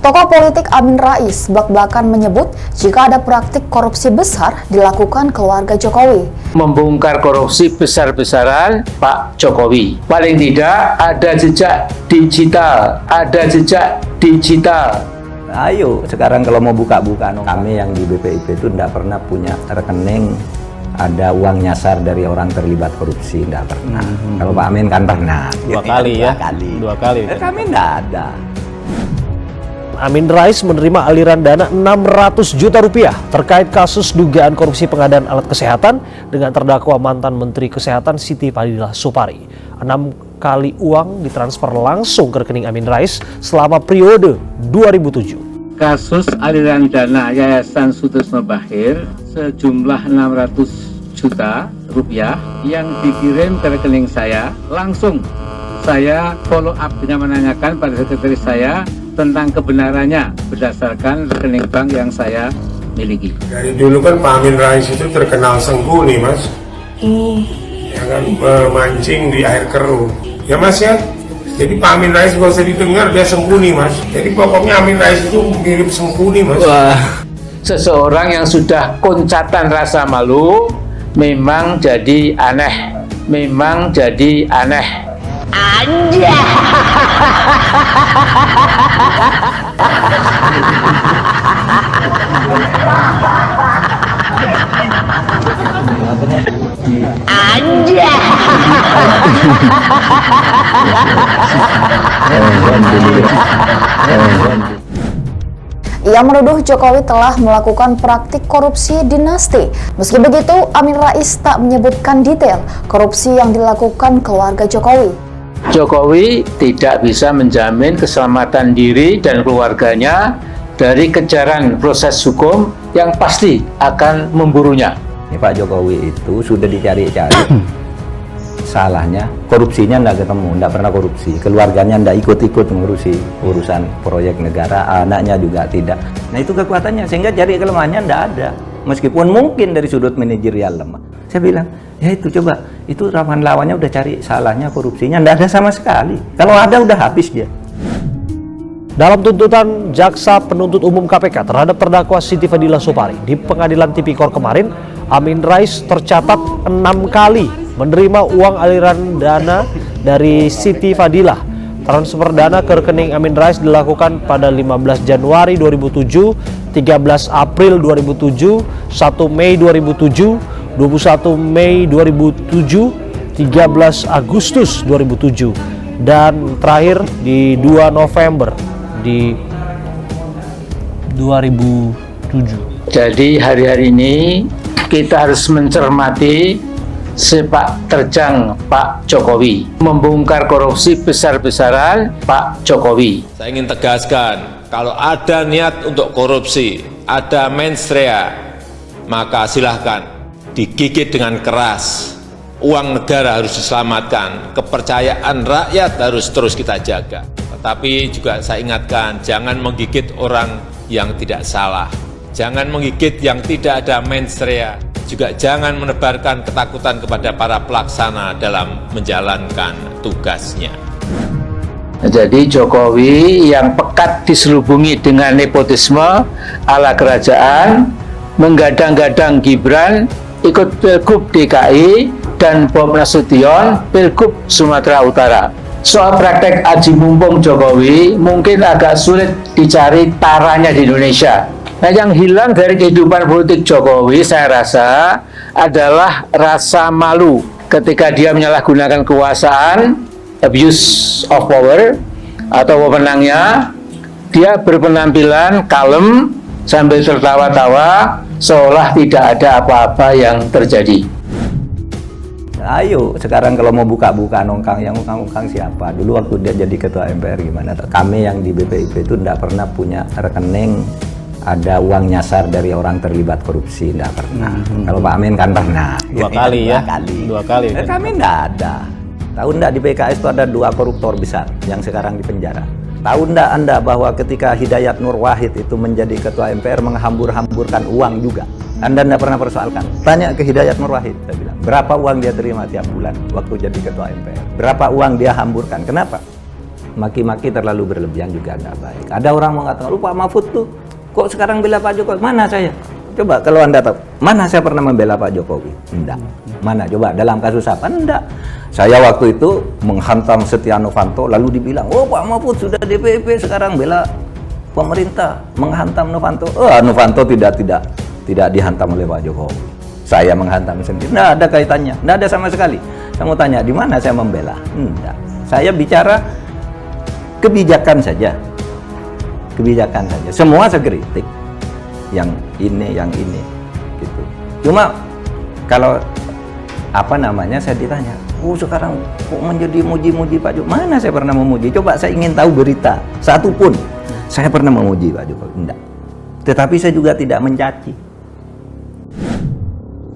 Tokoh politik Amin Rais bak-bakan menyebut jika ada praktik korupsi besar dilakukan keluarga Jokowi. Membongkar korupsi besar-besaran Pak Jokowi. Paling tidak ada jejak digital. Ayo sekarang kalau mau buka-buka, kami yang di BPIP itu tidak pernah punya rekening ada uang nyasar dari orang terlibat korupsi, tidak pernah. Kalau Pak Amin kan pernah. Dua kali. Dua kali. Kami tidak ada. Amin Rais menerima aliran dana 600 juta rupiah terkait kasus dugaan korupsi pengadaan alat kesehatan dengan terdakwa mantan Menteri Kesehatan Siti Fadilah Supari. 6 kali uang ditransfer langsung ke rekening Amin Rais selama periode 2007. Kasus aliran dana Yayasan Sutisno Bachir sejumlah 600 juta rupiah yang dikirim ke rekening saya. Langsung saya follow up dengan menanyakan pada sekretaris saya tentang kebenarannya berdasarkan rekening bank yang saya miliki. Dari dulu kan Pak Amin Rais itu terkenal sengkuni, Mas. Ya kan, memancing di air keruh. Ya Mas ya. Jadi Pak Amin Rais gak usah didengar, dia sengkuni, Mas. Jadi pokoknya Amin Rais itu mirip sengkuni, Mas. Wah. Seseorang yang sudah koncatan rasa malu memang jadi aneh. Anjay. Ia menuduh Jokowi telah melakukan praktik korupsi dinasti. Meski begitu, Amin Rais tak menyebutkan detail korupsi yang dilakukan keluarga Jokowi. Jokowi tidak bisa menjamin keselamatan diri dan keluarganya dari kejaran proses hukum yang pasti akan memburunya. Ini Pak Jokowi itu sudah dicari-cari. Salahnya korupsinya tidak ketemu, tidak pernah korupsi. Keluarganya tidak ikut-ikut mengurusi urusan proyek negara, anaknya juga tidak. Nah itu kekuatannya, sehingga cari kelemahannya tidak ada. Meskipun mungkin dari sudut manajerial lemah. Saya bilang, ya itu coba, itu lawannya udah cari salahnya korupsinya, tidak ada sama sekali. Kalau ada udah habis dia. Dalam tuntutan Jaksa Penuntut Umum KPK terhadap terdakwa Siti Fadilah Supari di Pengadilan Tipikor kemarin, Amin Rais tercatat 6 kali menerima uang aliran dana dari Siti Fadilah. Transfer dana ke rekening Amin Rais dilakukan pada 15 Januari 2007, 13 April 2007, 1 Mei 2007, 21 Mei 2007, 13 Agustus 2007, dan terakhir di 2 November di 2007. Jadi hari-hari ini kita harus mencermati sepak terjang Pak Jokowi, membongkar korupsi besar-besaran Pak Jokowi. Saya ingin tegaskan, kalau ada niat untuk korupsi, ada mens rea, maka silahkan digigit dengan keras. Uang negara harus diselamatkan, kepercayaan rakyat harus terus kita jaga. Tetapi juga saya ingatkan, jangan menggigit orang yang tidak salah, jangan menggigit yang tidak ada mens rea. Juga jangan menebarkan ketakutan kepada para pelaksana dalam menjalankan tugasnya. Jadi Jokowi yang pekat diselubungi dengan nepotisme ala kerajaan, menggadang-gadang Gibran ikut Pilgub DKI dan Bob Nasution Pilgub Sumatera Utara. Soal praktek aji mumpung Jokowi mungkin agak sulit dicari taranya di Indonesia. Nah, yang hilang dari kehidupan politik Jokowi saya rasa adalah rasa malu ketika dia menyalahgunakan kekuasaan, abuse of power, atau wewenangnya. Dia berpenampilan kalem sambil tertawa-tawa seolah tidak ada apa-apa yang terjadi. Ayo sekarang kalau mau buka-buka nongkang, yang nongkang siapa? Dulu waktu dia jadi ketua MPR gimana? Kami yang di BPIP itu tidak pernah punya rekening ada uang nyasar dari orang terlibat korupsi, tidak pernah. Kalau Pak Amin kan pernah. Dua kali. Kami tidak ada. Tahu enggak di PKS itu ada 2 koruptor besar yang sekarang di penjara? Tahu enggak Anda bahwa ketika Hidayat Nur Wahid itu menjadi ketua MPR menghambur-hamburkan uang juga? Anda tidak pernah persoalkan. Tanya ke Hidayat Nur Wahid, saya bilang, berapa uang dia terima tiap bulan waktu jadi ketua MPR? Berapa uang dia hamburkan? Kenapa? maki-maki terlalu berlebihan juga nggak baik. Ada orang mengatakan, lu Pak Mahfud tuh kok sekarang bela Pak Jokowi? Mana saya? Coba kalau Anda tahu, mana saya pernah membela Pak Jokowi? Enggak. Mana? Coba dalam kasus apa? Enggak. Saya waktu itu menghantam Setia Novanto, lalu dibilang, oh Pak Mahfud sudah DPP sekarang bela pemerintah, menghantam Novanto. Novanto tidak dihantam oleh Pak Jokowi. Saya menghantam sendiri. Nggak ada kaitannya, nggak ada sama sekali. Saya mau tanya, di mana saya membela? Enggak. Saya bicara kebijakan saja. Kebijakan saja. Semua saya kritik. Yang ini gitu. Cuma kalau saya ditanya, sekarang kok menjadi muji-muji Pak Jokowi? Mana saya pernah memuji? Coba saya ingin tahu berita satu pun saya pernah memuji Pak Jokowi. Enggak. Tetapi saya juga tidak mencaci.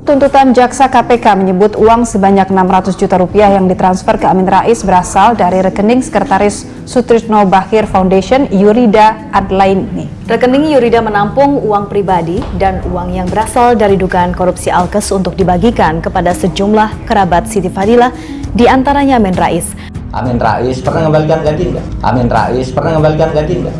Tuntutan jaksa KPK menyebut uang sebanyak 600 juta rupiah yang ditransfer ke Amin Rais berasal dari rekening Sekretaris Sutrisno Bachir Foundation Yurida Adlaini. Rekening Yurida menampung uang pribadi dan uang yang berasal dari dugaan korupsi Alkes untuk dibagikan kepada sejumlah kerabat Siti Fadilah, di antaranya Amin Rais. Amin Rais pernah mengembalikan gaji enggak? Amin Rais pernah mengembalikan gaji enggak?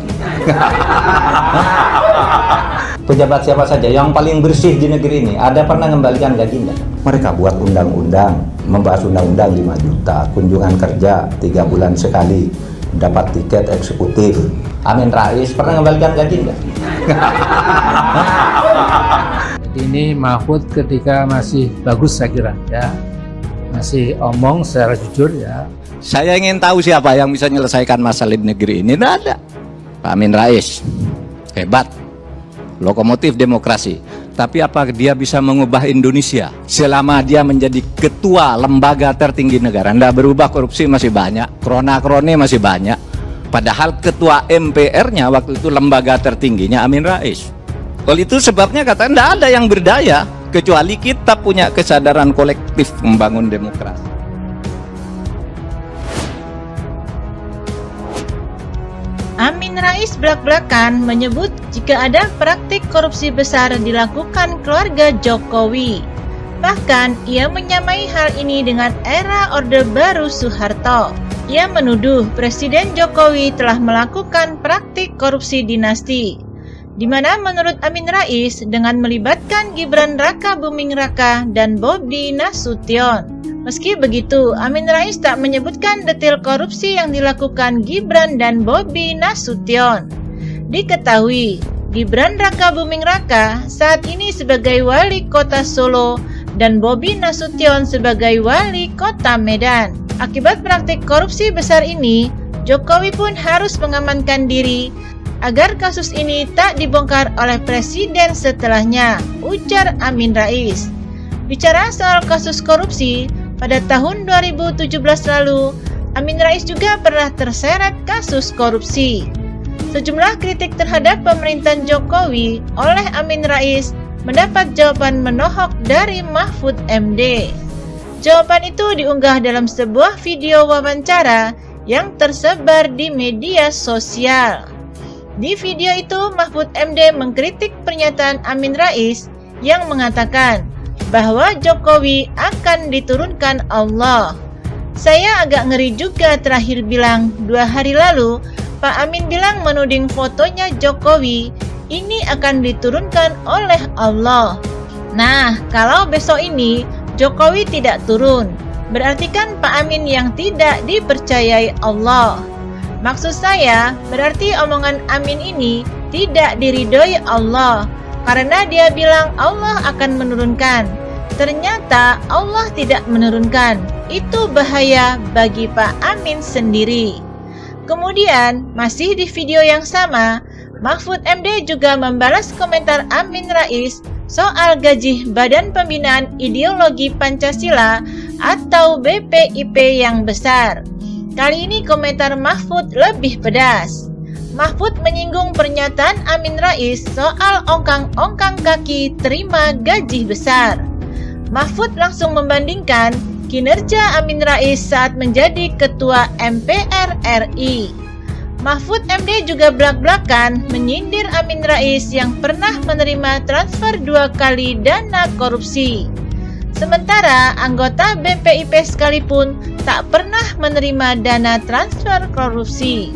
Pejabat siapa saja yang paling bersih di negeri ini ada pernah mengembalikan gaji enggak? Mereka buat undang-undang, membahas undang-undang 5 juta, kunjungan kerja 3 bulan sekali, dapat tiket eksekutif. Amin Rais pernah mengembalikan gaji enggak? Ini Mahfud ketika masih bagus saya kira ya, masih omong secara jujur ya. Saya ingin tahu siapa yang bisa menyelesaikan masalah di negeri ini. Tidak ada. Pak Amin Rais hebat, lokomotif demokrasi. Tapi apa dia bisa mengubah Indonesia selama dia menjadi ketua lembaga tertinggi negara? Tidak berubah, korupsi masih banyak, krona-kroni masih banyak. Padahal ketua MPR-nya waktu itu lembaga tertingginya Amin Rais. Oleh itu sebabnya kata tidak ada yang berdaya kecuali kita punya kesadaran kolektif membangun demokrasi. Amin Rais belak-belakan menyebut jika ada praktik korupsi besar dilakukan keluarga Jokowi. Bahkan ia menyamai hal ini dengan era Orde Baru Soeharto. Ia menuduh Presiden Jokowi telah melakukan praktik korupsi dinasti, di mana menurut Amin Rais dengan melibatkan Gibran Rakabuming Raka dan Bobi Nasution. Meski begitu, Amin Rais tak menyebutkan detail korupsi yang dilakukan Gibran dan Bobi Nasution. Diketahui, Gibran Rakabuming Raka saat ini sebagai wali kota Solo dan Bobi Nasution sebagai wali kota Medan. Akibat praktik korupsi besar ini, Jokowi pun harus mengamankan diri agar kasus ini tak dibongkar oleh presiden setelahnya, ujar Amin Rais. Bicara soal kasus korupsi, pada tahun 2017 lalu, Amin Rais juga pernah terseret kasus korupsi. Sejumlah kritik terhadap pemerintahan Jokowi oleh Amin Rais mendapat jawaban menohok dari Mahfud MD. Jawaban itu diunggah dalam sebuah video wawancara yang tersebar di media sosial. Di video itu, Mahfud MD mengkritik pernyataan Amin Rais yang mengatakan bahwa Jokowi akan diturunkan Allah. Saya agak ngeri juga terakhir bilang 2 hari lalu Pak Amin bilang menuding fotonya Jokowi ini akan diturunkan oleh Allah. Nah, kalau besok ini Jokowi tidak turun, berarti kan Pak Amin yang tidak dipercayai Allah. Maksud saya, berarti omongan Amin ini tidak diridhoi Allah, karena dia bilang Allah akan menurunkan. Ternyata Allah tidak menurunkan. Itu bahaya bagi Pak Amin sendiri. Kemudian, masih di video yang sama, Mahfud MD juga membalas komentar Amin Rais soal gaji Badan Pembinaan Ideologi Pancasila atau BPIP yang besar. Kali ini komentar Mahfud lebih pedas. Mahfud menyinggung pernyataan Amin Rais soal ongkang-ongkang kaki terima gaji besar. Mahfud langsung membandingkan kinerja Amin Rais saat menjadi Ketua MPR RI. Mahfud MD juga belak-belakan menyindir Amin Rais yang pernah menerima transfer 2 kali dana korupsi. Sementara anggota BPIP sekalipun tak pernah menerima dana transfer korupsi.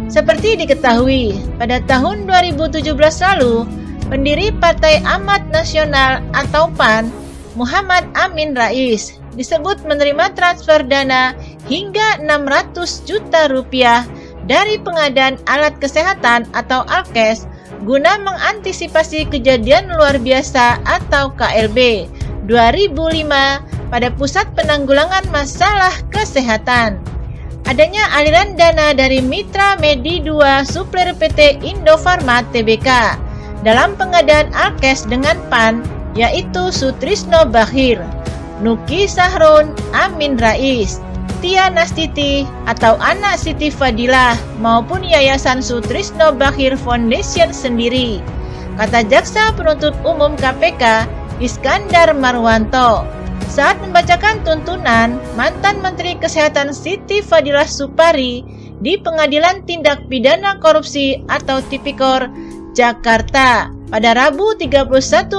Seperti diketahui, pada tahun 2017 lalu, pendiri Partai Amanat Nasional atau PAN, Muhammad Amin Rais, disebut menerima transfer dana hingga 600 juta rupiah dari pengadaan alat kesehatan atau Alkes guna mengantisipasi kejadian luar biasa atau KLB 2005 pada Pusat Penanggulangan Masalah Kesehatan. Adanya aliran dana dari Mitra Medi 2 supplier PT Indofarma Tbk dalam pengadaan Alkes dengan PAN, yaitu Sutrisno Bakhir, Nuki Sahrun, Amin Rais, Tia Nastiti atau anak Siti Fadilah maupun Yayasan Sutrisno Bakhir Foundation sendiri, kata Jaksa Penuntut Umum KPK Iskandar Marwanto saat membacakan tuntunan mantan Menteri Kesehatan Siti Fadilah Supari di Pengadilan Tindak Pidana Korupsi atau Tipikor Jakarta pada Rabu 31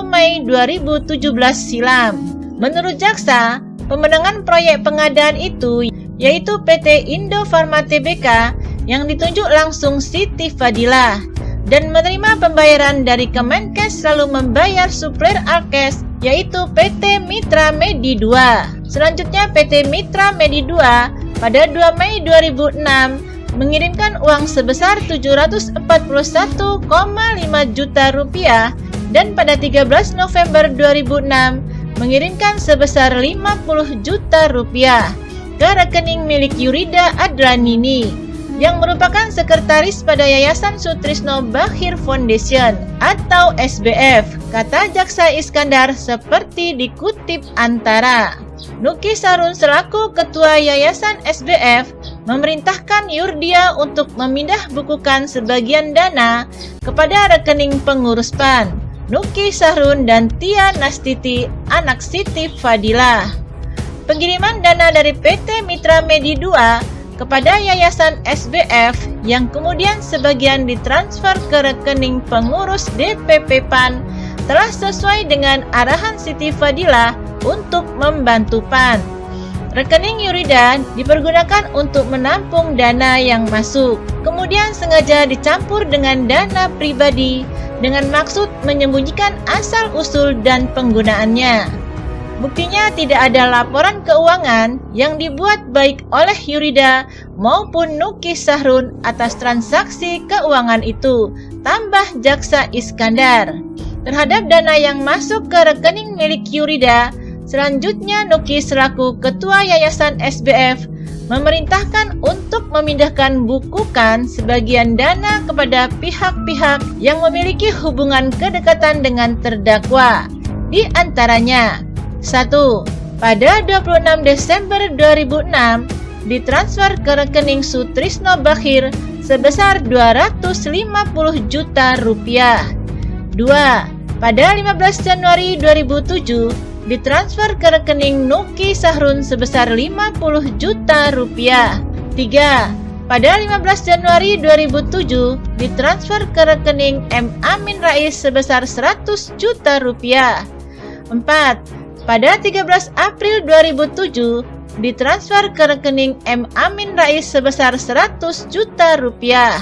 Mei 2017 silam. Menurut jaksa, pemenangan proyek pengadaan itu yaitu PT Indofarma Tbk yang ditunjuk langsung Siti Fadilah dan menerima pembayaran dari Kemenkes lalu membayar supplier Alkes yaitu PT Mitra Medi 2. Selanjutnya PT Mitra Medi 2 pada 2 Mei 2006 mengirimkan uang sebesar 741,5 juta rupiah dan pada 13 November 2006 mengirimkan sebesar 50 juta rupiah ke rekening milik Yurida Adlanini yang merupakan sekretaris pada Yayasan Sutrisno Bakhir Foundation atau SBF, kata Jaksa Iskandar seperti dikutip Antara. Nuki Sarun selaku Ketua Yayasan SBF memerintahkan Yurdia untuk memindah bukukan sebagian dana kepada rekening pengurus PAN, Nuki Sahrun dan Tia Nastiti, anak Siti Fadilah. Pengiriman dana dari PT Mitra Medi 2 kepada Yayasan SBF yang kemudian sebagian ditransfer ke rekening pengurus DPP PAN telah sesuai dengan arahan Siti Fadilah untuk membantu PAN. Rekening Yurida dipergunakan untuk menampung dana yang masuk, kemudian sengaja dicampur dengan dana pribadi dengan maksud menyembunyikan asal-usul dan penggunaannya. Buktinya tidak ada laporan keuangan yang dibuat baik oleh Yurida maupun Nuki Sahrun atas transaksi keuangan itu, tambah Jaksa Iskandar. Terhadap dana yang masuk ke rekening milik Yurida, selanjutnya Nuki selaku Ketua Yayasan SBF memerintahkan untuk memindahkan bukukan sebagian dana kepada pihak-pihak yang memiliki hubungan kedekatan dengan terdakwa. Di antaranya 1. Pada 26 Desember 2006 ditransfer ke rekening Sutrisno Bakhir sebesar 250 juta rupiah. 2. Pada 15 Januari 2007 ditransfer ke rekening Nuki Sahrun sebesar 50 juta rupiah. 3. Pada 15 Januari 2007 ditransfer ke rekening M. Amin Rais sebesar 100 juta rupiah. 4. Pada 13 April 2007 ditransfer ke rekening M. Amin Rais sebesar 100 juta rupiah.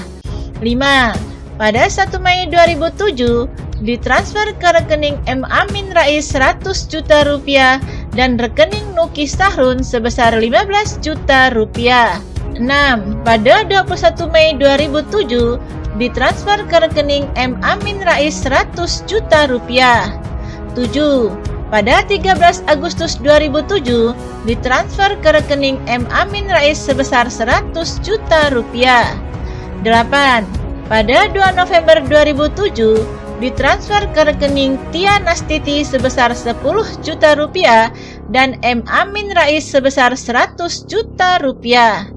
5. Pada 1 Mei 2007 ditransfer ke rekening M. Amin Rais 100 juta rupiah dan rekening Nuki Sahrun sebesar 15 juta rupiah. 6. Pada 21 Mei 2007 ditransfer ke rekening M. Amin Rais 100 juta rupiah. 7. Pada 13 Agustus 2007 ditransfer ke rekening M. Amin Rais sebesar 100 juta rupiah. 8. Pada 2 November 2007 ditransfer ke rekening Tia Nastiti sebesar 10 juta rupiah dan M. Amin Rais sebesar 100 juta rupiah.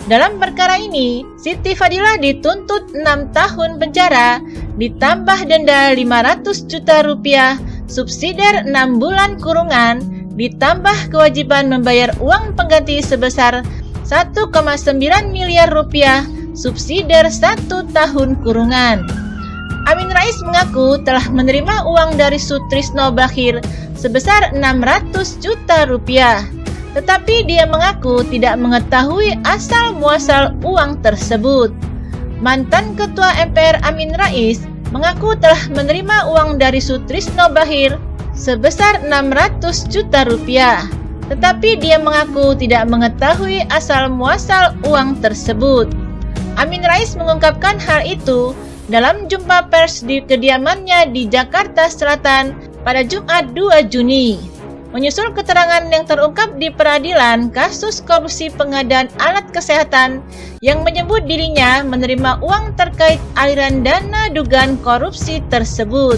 Dalam perkara ini, Siti Fadilah dituntut 6 tahun penjara, ditambah denda 500 juta rupiah, subsidiar 6 bulan kurungan, ditambah kewajiban membayar uang pengganti sebesar 1,9 miliar rupiah, subsidiar 1 tahun kurungan. Amin Rais mengaku telah menerima uang dari Sutrisno Bachir sebesar 600 juta rupiah. Tetapi dia mengaku tidak mengetahui asal-muasal uang tersebut. Mantan Ketua MPR Amin Rais mengaku telah menerima uang dari Sutrisno Bachir sebesar 600 juta rupiah. Tetapi dia mengaku tidak mengetahui asal-muasal uang tersebut. Amin Rais mengungkapkan hal itu dalam jumpa pers di kediamannya di Jakarta Selatan pada Jumat 2 Juni. Menyusul keterangan yang terungkap di peradilan kasus korupsi pengadaan alat kesehatan yang menyebut dirinya menerima uang terkait aliran dana dugaan korupsi tersebut.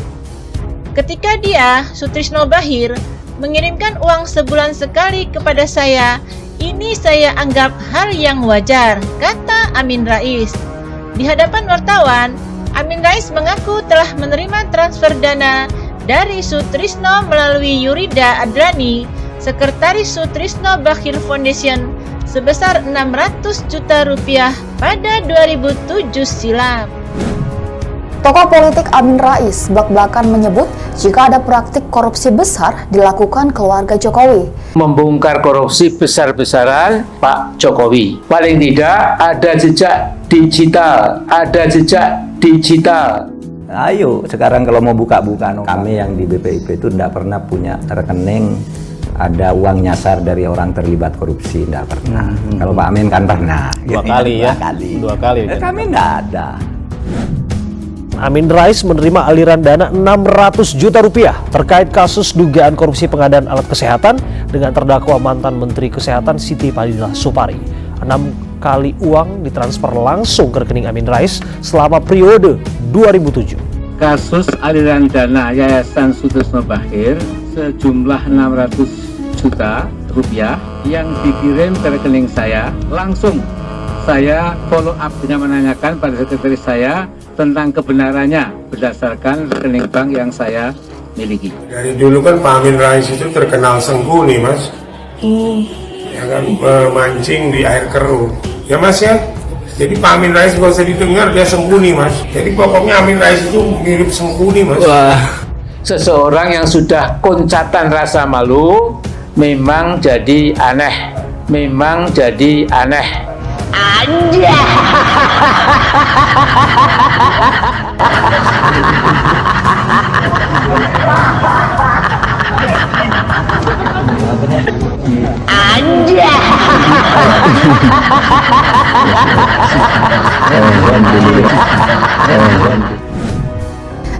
Ketika dia, Sutrisno Bachir, mengirimkan uang sebulan sekali kepada saya, ini saya anggap hal yang wajar, kata Amin Rais. Di hadapan wartawan, Amin Rais mengaku telah menerima transfer dana dari Sutrisno melalui Yurida Adlani, Sekretaris Sutrisno Bachir Foundation, sebesar 600 juta rupiah pada 2007 silam. Tokoh politik Amin Rais belak-belakan menyebut jika ada praktik korupsi besar dilakukan keluarga Jokowi. Membongkar korupsi besar-besaran Pak Jokowi. Paling tidak ada jejak digital. Ayo sekarang kalau mau buka-buka, kami yang di BPIP itu tidak pernah punya rekening ada uang nyasar dari orang terlibat korupsi, tidak pernah. Kalau Pak Amin kan pernah. Dua kali ya? Dua kali. Kami tidak ada. Amin Rais menerima aliran dana 600 juta rupiah terkait kasus dugaan korupsi pengadaan alat kesehatan dengan terdakwa mantan Menteri Kesehatan Siti Fadilah Supari. 6 kali uang ditransfer langsung ke rekening Amin Rais selama periode 2007. Kasus aliran dana Yayasan Sutrisno Bachir sejumlah 600 juta rupiah yang dikirim ke rekening saya, langsung saya follow up dengan menanyakan pada sekretaris saya tentang kebenarannya berdasarkan rekening bank yang saya miliki. Dari dulu kan Pak Amin Rais itu terkenal sengguni, Mas. Ya kan, memancing di air keruh. Ya Mas ya. Jadi Pak Amin Rais gak usah didengar, dia sembunyi, Mas. Jadi pokoknya Amin Rais itu mirip sembunyi, Mas. Wah, seseorang yang sudah koncatan rasa malu memang jadi aneh. Anjay.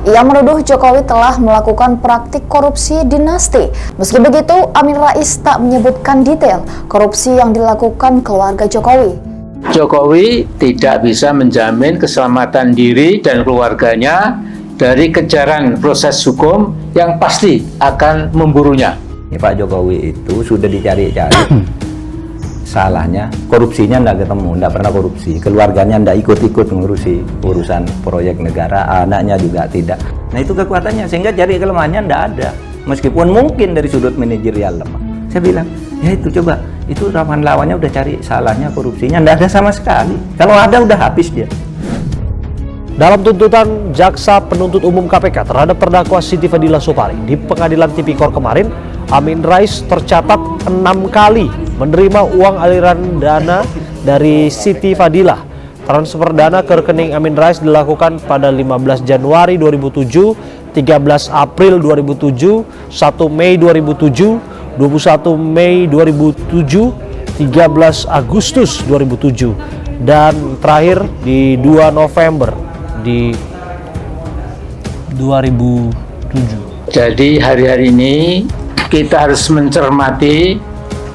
Ia menuduh Jokowi telah melakukan praktik korupsi dinasti. Meski begitu, Amin Rais tak menyebutkan detail korupsi yang dilakukan keluarga Jokowi. Jokowi tidak bisa menjamin keselamatan diri dan keluarganya dari kejaran proses hukum yang pasti akan memburunya. Ya, Pak Jokowi itu sudah dicari-cari. Salahnya korupsinya tidak ketemu, tidak pernah korupsi. Keluarganya tidak ikut-ikut mengurusi urusan proyek negara, anaknya juga tidak. Nah itu kekuatannya, sehingga cari kelemahannya tidak ada. Meskipun mungkin dari sudut manajerial lemah. Saya bilang, ya itu coba, itu lawan-lawannya udah cari salahnya, korupsinya tidak ada sama sekali. Kalau ada udah habis dia. Dalam tuntutan Jaksa Penuntut Umum KPK terhadap terdakwa Siti Fadilah Supari di Pengadilan Tipikor kemarin, Amin Rais tercatat 6 kali menerima uang aliran dana dari Siti Fadilah. Transfer dana ke rekening Amin Rais dilakukan pada 15 Januari 2007, 13 April 2007, 1 Mei 2007, 21 Mei 2007, 13 Agustus 2007, dan terakhir di 2 November di 2007. Jadi hari-hari ini kita harus mencermati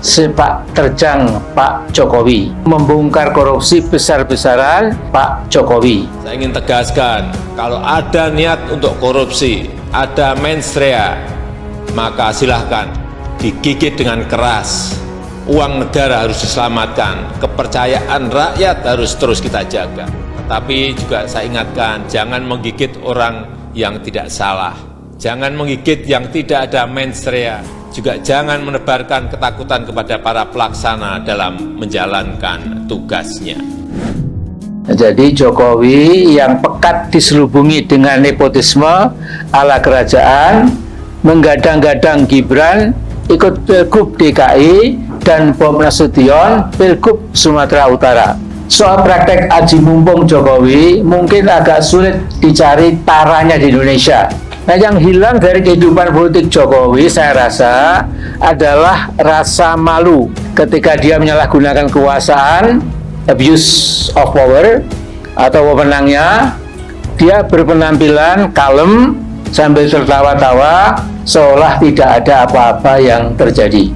sepak terjang Pak Jokowi, membongkar korupsi besar-besaran Pak Jokowi. Saya ingin tegaskan, kalau ada niat untuk korupsi, ada mens rea, maka silahkan digigit dengan keras. Uang negara harus diselamatkan, kepercayaan rakyat harus terus kita jaga. Tapi juga saya ingatkan, jangan menggigit orang yang tidak salah. Jangan menggigit yang tidak ada mens rea. Juga jangan menebarkan ketakutan kepada para pelaksana dalam menjalankan tugasnya. Jadi Jokowi yang pekat diselubungi dengan nepotisme ala kerajaan, menggadang-gadang Gibran ikut Pilgub DKI dan Bob Nasution Pilgub Sumatera Utara. Soal praktek aji mumpung Jokowi mungkin agak sulit dicari taranya di Indonesia. Nah, yang hilang dari kehidupan politik Jokowi saya rasa adalah rasa malu ketika dia menyalahgunakan kekuasaan, abuse of power, atau wewenangnya. Dia berpenampilan kalem sambil tertawa-tawa seolah tidak ada apa-apa yang terjadi.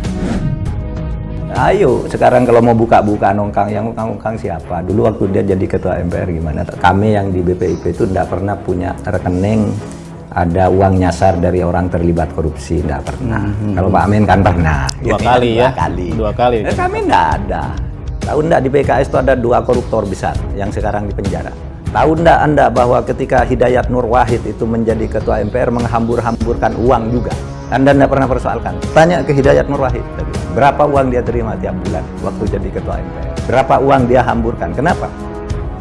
Ayo sekarang kalau mau buka-buka nongkang, yang nongkang siapa? Dulu waktu dia jadi ketua MPR gimana? Kami yang di BPIP itu tidak pernah punya rekening ada uang nyasar dari orang terlibat korupsi, tidak pernah. Kalau Pak Amin kan pernah. Dua kali. Kami tidak ada. Tahu enggak di PKS itu ada 2 koruptor besar yang sekarang di penjara? Tahu enggak Anda bahwa ketika Hidayat Nur Wahid itu menjadi ketua MPR menghambur-hamburkan uang juga? Anda enggak pernah persoalkan. Tanya ke Hidayat Nur Wahid tadi. Berapa uang dia terima tiap bulan waktu jadi ketua MPR? Berapa uang dia hamburkan? Kenapa?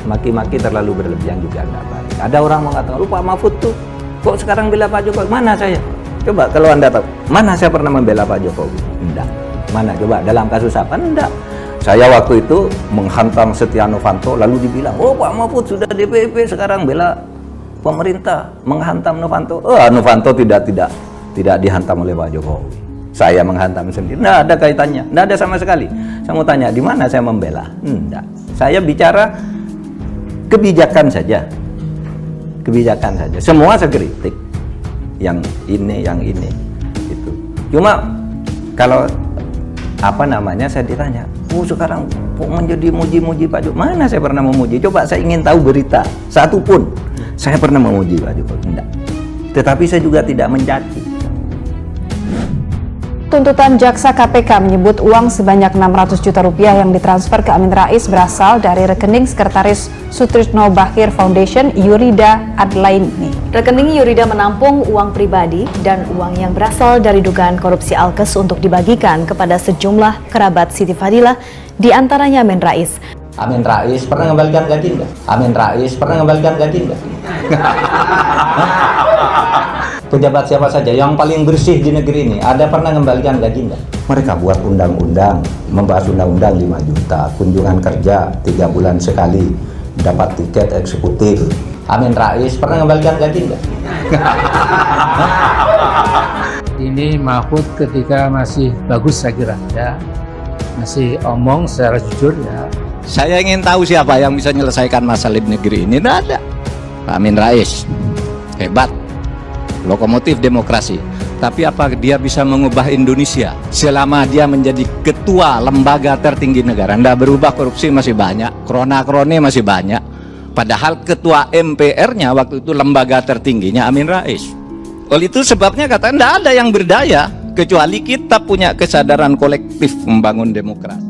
Maki-maki terlalu berlebihan juga enggak baik. Ada orang mengatakan, Pak Mahfud tuh kok sekarang bela Pak Jokowi? Mana saya? Coba kalau Anda tahu, mana saya pernah membela Pak Jokowi? Enggak. Mana? Coba dalam kasus apa? Enggak. Saya waktu itu menghantam Setia Novanto, lalu dibilang, oh Pak Mahfud sudah DPP, sekarang bela pemerintah, menghantam Novanto. Novanto tidak dihantam oleh Pak Jokowi. Saya menghantam sendiri. Nggak ada kaitannya, nggak ada sama sekali. Saya mau tanya, di mana saya membela? Enggak. Saya bicara kebijakan saja. Kebijakan saja. Semua saya kritik. Yang ini. Itu. Cuma kalau saya ditanya, sekarang kok menjadi muji-muji Pak Jokowi? Mana saya pernah memuji? Coba saya ingin tahu berita satu pun saya pernah memuji Pak Jokowi. Tidak. Tetapi saya juga tidak mencaci. Tuntutan jaksa KPK menyebut uang sebanyak 600 juta rupiah yang ditransfer ke Amin Rais berasal dari rekening Sekretaris Sutrisno Bachir Foundation Yurida Adlaini. Rekening Yurida menampung uang pribadi dan uang yang berasal dari dugaan korupsi Alkes untuk dibagikan kepada sejumlah kerabat Siti Fadilah, di antaranya Amin Rais. Amin Rais pernah mengembalikan gaji enggak? Amin Rais pernah mengembalikan gaji enggak? Pejabat siapa saja yang paling bersih di negeri ini ada pernah mengembalikan gaji enggak? Mereka buat undang-undang, membahas undang-undang 5 juta, kunjungan kerja 3 bulan sekali, dapat tiket eksekutif. Amin Rais pernah mengembalikan gaji enggak? Ini Mahfud ketika masih bagus saya kira ya, masih omong secara jujur ya. Saya ingin tahu siapa yang bisa menyelesaikan masalah di negeri ini. Tidak ada. Amin Rais hebat, lokomotif demokrasi. Tapi apa dia bisa mengubah Indonesia selama dia menjadi ketua lembaga tertinggi negara? Tidak berubah, korupsi masih banyak, krona-krone masih banyak. Padahal ketua MPR-nya waktu itu lembaga tertingginya Amin Rais. Oleh itu sebabnya kata tidak ada yang berdaya kecuali kita punya kesadaran kolektif membangun demokrasi.